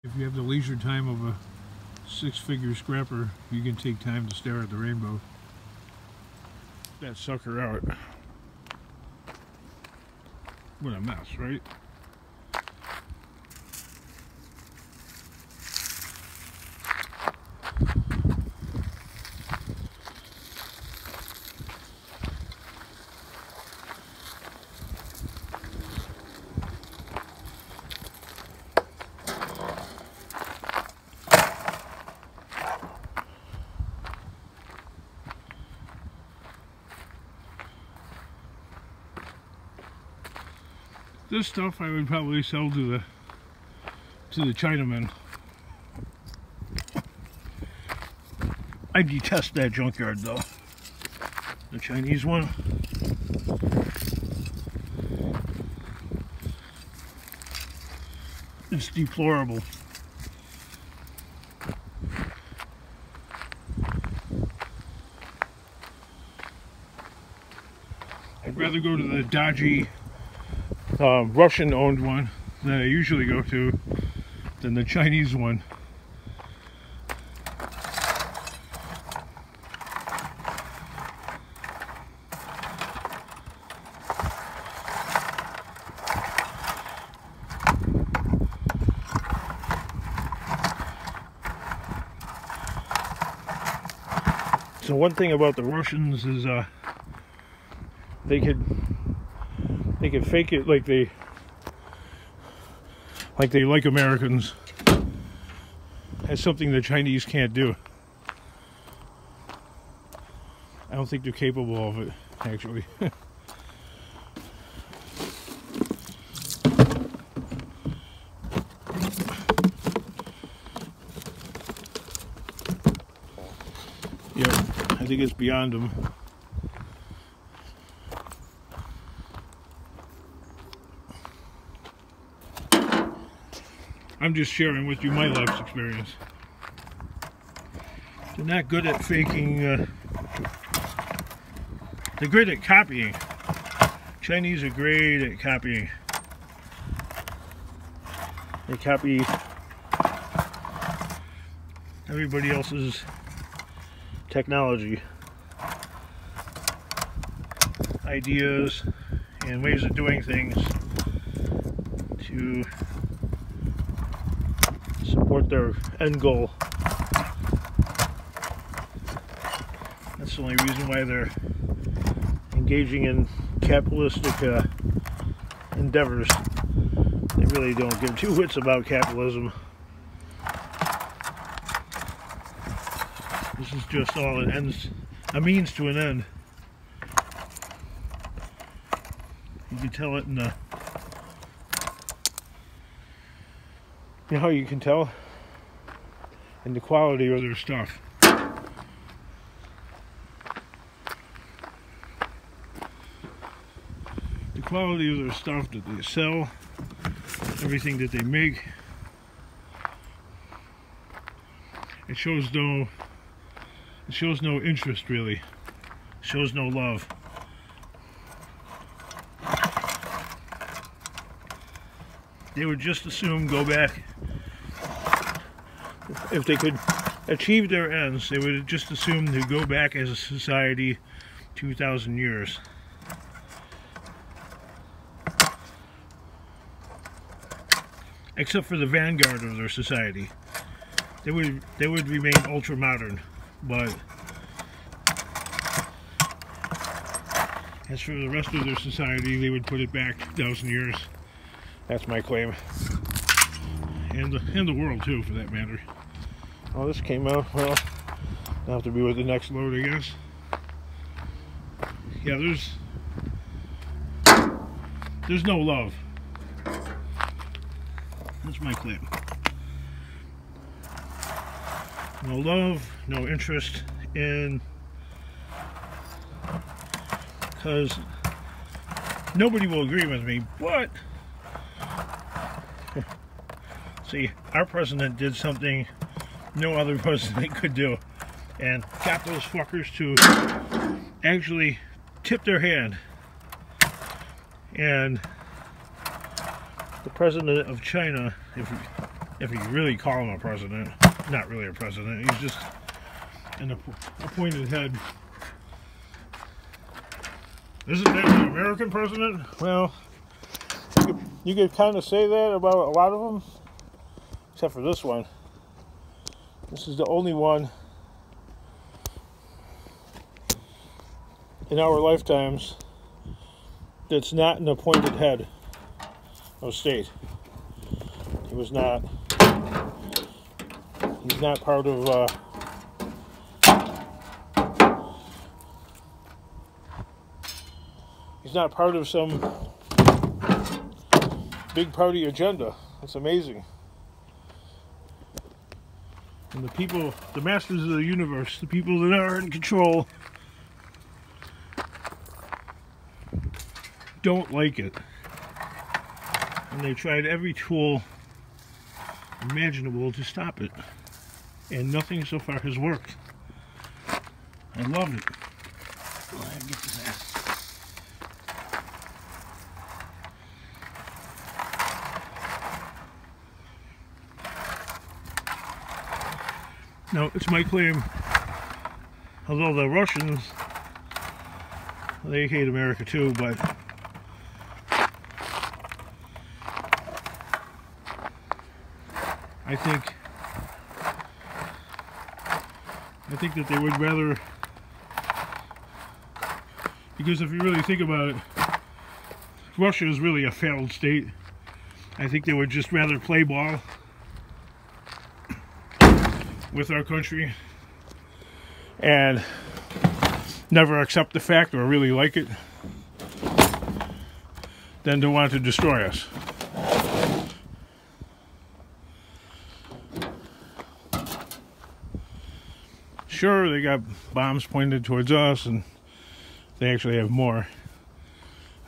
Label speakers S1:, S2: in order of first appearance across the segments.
S1: If you have the leisure time of a six-figure scrapper, you can take time to stare at the rainbow. That sucker out. What a mess, right? This stuff I would probably sell to the Chinamen. I detest that junkyard though. The Chinese one. It's deplorable. I'd rather go to the dodgy Russian-owned one that I usually go to than the Chinese one. So one thing about the Russians is they could fake it like they like Americans. That's something the Chinese can't do. I don't think they're capable of it, actually. Yeah, I think it's beyond them. I'm just sharing with you my life's experience. They're not good at faking, they're great at copying. Chinese are great at copying. They copy everybody else's technology, ideas, and ways of doing things to support their end goal. That's the only reason why they're engaging in capitalistic endeavors. They really don't give two whits about capitalism. This is just all it ends, a means to an end. You can tell it in the, you know how you can tell? In the quality of their stuff. The quality of their stuff that they sell, everything that they make, it shows no interest really. It shows no love. They would just as soon go back. If they could achieve their ends, they would just assume to go back as a society 2,000 years. Except for the vanguard of their society. They would remain ultra modern, but as for the rest of their society, they would put it back 2,000 years. That's my claim. And the world too, for that matter. Oh, this came out, well, I'll have to be with the next load, I guess. Yeah, there's no love. That's my claim. No love, no interest in, because nobody will agree with me, but see, our president did something no other president could do, and got those fuckers to actually tip their hand. And the president of China, if you really call him a president, not really a president, he's just an appointed head. Isn't that an American president? Well, you could kind of say that about a lot of them, except for this one. This is the only one in our lifetimes that's not an appointed head of state. He's not part of he's not part of some big party agenda. It's amazing. And the people, the masters of the universe, the people that are in control, don't like it. And they tried every tool imaginable to stop it. And nothing so far has worked. I love it. Oh, I get to that. Now, it's my claim, although the Russians, they hate America too, but I think that they would rather, because if you really think about it, Russia is really a failed state. I think they would just rather play ball with our country and never accept the fact or really like it than to want to destroy us. Sure, they got bombs pointed towards us, and they actually have more.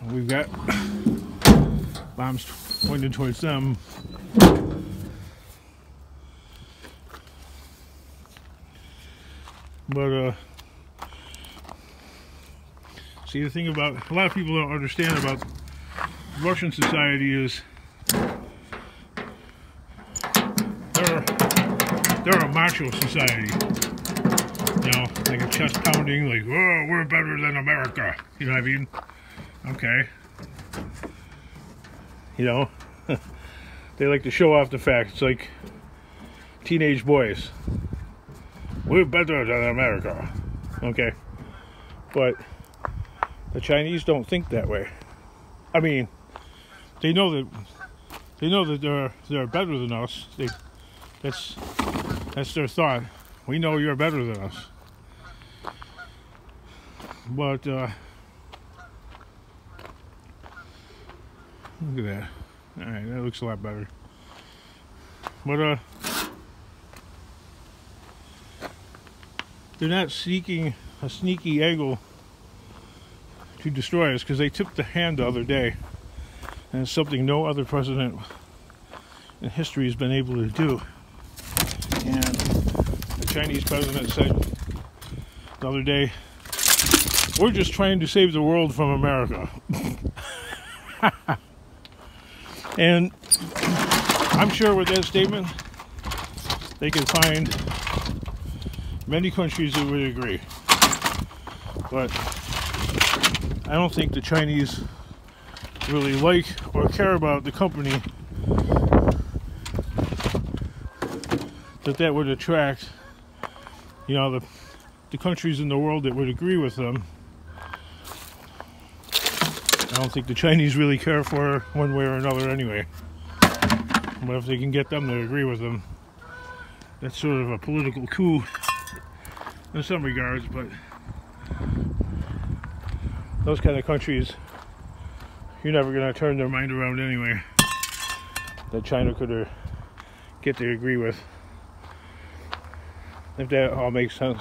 S1: And we've got bombs pointed towards them. But, see, the thing about, a lot of people don't understand about Russian society is they're a macho society. You know, like a chest pounding, like, oh, we're better than America. You know what I mean? Okay. You know, they like to show off the fact. It's like teenage boys. We're better than America. Okay. But the Chinese don't think that way. I mean, they know that they're better than us. That's their thought. We know you're better than us. But look at that. Alright, that looks a lot better. But they're not seeking a sneaky angle to destroy us, because they took the hand the other day, and it's something no other president in history has been able to do. And the Chinese president said the other day, we're just trying to save the world from America. And I'm sure with that statement they could find many countries that would agree. But I don't think the Chinese really like or care about the company that would attract, you know, the countries in the world that would agree with them. I don't think the Chinese really care for one way or another anyway. But if they can get them to agree with them, that's sort of a political coup in some regards. But those kind of countries, you're never going to turn their mind around anyway, that China could get to agree with. If that all makes sense.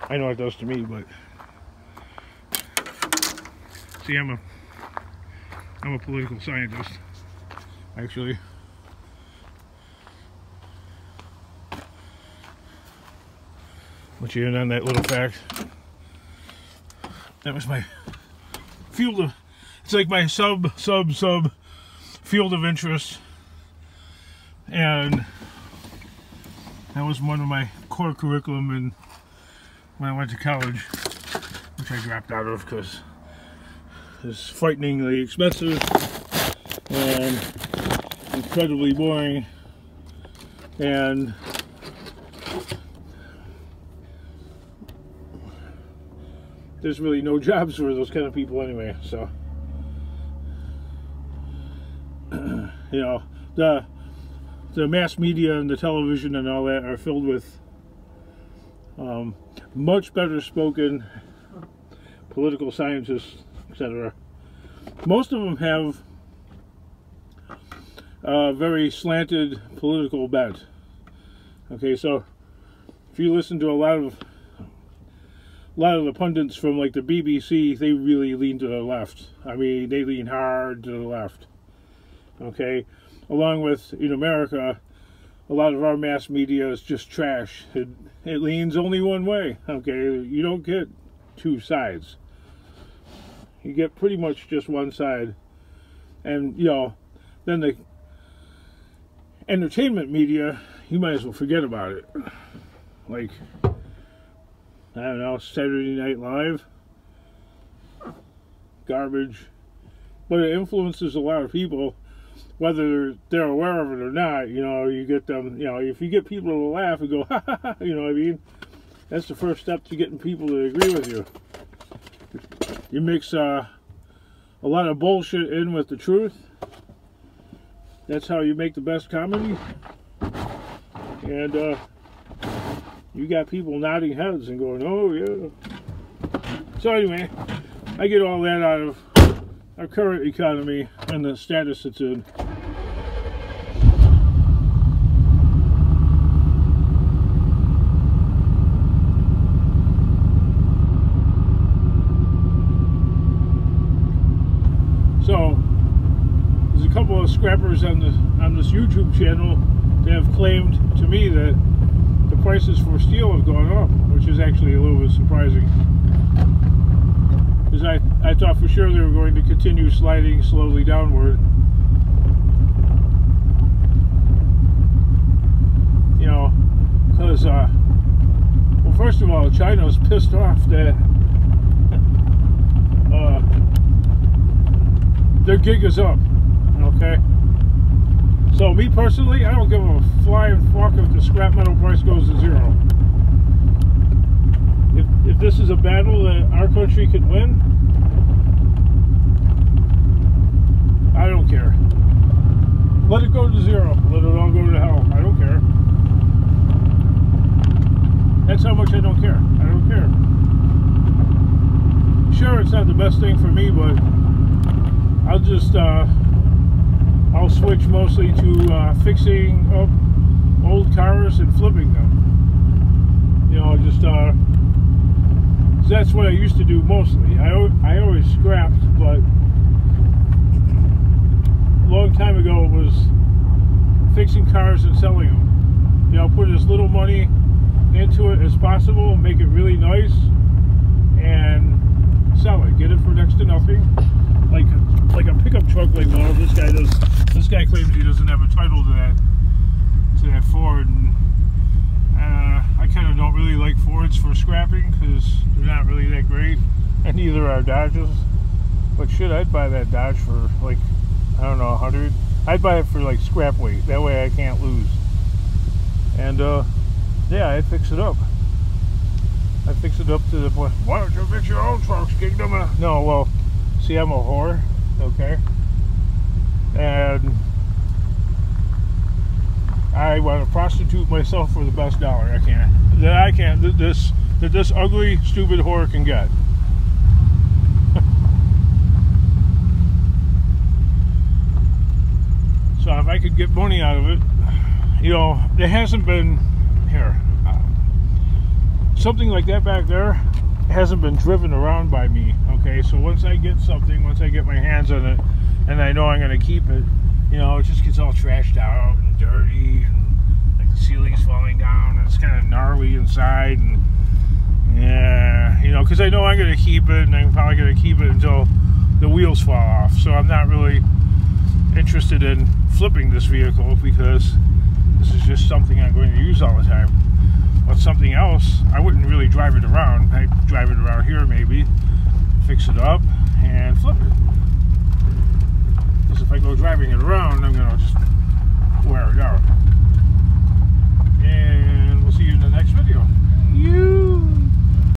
S1: I know it does to me, but see, I'm a political scientist, actually. But you in on that little fact. That was my field of, it's like my sub field of interest. And that was one of my core curriculum when I went to college, which I dropped out of because it's frighteningly expensive and incredibly boring, and there's really no jobs for those kind of people anyway. So you know, the mass media and the television and all that are filled with much better spoken political scientists, etc. Most of them have a very slanted political bent. Okay, so if you listen to a lot of the pundits from like the BBC, they really lean to the left. I mean, they lean hard to the left. Okay, along with in America, a lot of our mass media is just trash. It leans only one way. Okay, you don't get two sides. You get pretty much just one side, and you know, then the entertainment media, you might as well forget about it. Like, I don't know, Saturday Night Live, garbage, but it influences a lot of people, whether they're aware of it or not. You know, you get them, you know, if you get people to laugh and go, ha ha ha, you know what I mean? That's the first step to getting people to agree with you. You mix a lot of bullshit in with the truth. That's how you make the best comedy. And you got people nodding heads and going, oh yeah. So anyway, I get all that out of our current economy and the status it's in. So there's a couple of scrappers on this YouTube channel that have claimed to me that the prices for steel have gone up, which is actually a little bit surprising. Because I thought for sure they were going to continue sliding slowly downward. You know, because, well, first of all, China's pissed off that their gig is up, okay? So me personally, I don't give a flying fuck if the scrap metal price goes to zero. If this is a battle that our country could win, I don't care. Let it go to zero. Let it all go to hell. I don't care. That's how much I don't care. I don't care. Sure, it's not the best thing for me, but I'll just, I'll switch mostly to fixing up old cars and flipping them. You know, just, that's what I used to do mostly. I always scrapped, but a long time ago it was fixing cars and selling them. You know, put as little money into it as possible, make it really nice, and sell it. Get it for next to nothing. Like a pickup truck, like well, this guy does. This guy claims he doesn't have a title to that Ford, and I kind of don't really like Fords for scrapping because they're not really that great, and neither are Dodges. But shit, I'd buy that Dodge for like, I don't know, 100. I'd buy it for like scrap weight. That way I can't lose. And yeah, I'd fix it up. I'd fix it up to the point. Why don't you fix your own trucks, Kingdom? No, well, see, I'm a whore, okay, and I want to prostitute myself for the best dollar I can. That this ugly, stupid whore can get. So if I could get money out of it, you know, there hasn't been here. Something like that back there hasn't been driven around by me, okay? So once I get something, once I get my hands on it, and I know I'm going to keep it, you know, it just gets all trashed out and dirty, and like the ceiling's falling down, and it's kind of gnarly inside, and yeah, you know, because I know I'm going to keep it, and I'm probably going to keep it until the wheels fall off. So I'm not really interested in flipping this vehicle because This is just something I'm going to use all the time. But something else, I wouldn't really drive it around. I'd drive it around here maybe, fix it up, and flip it. Because if I go driving it around, I'm going to just wear it out.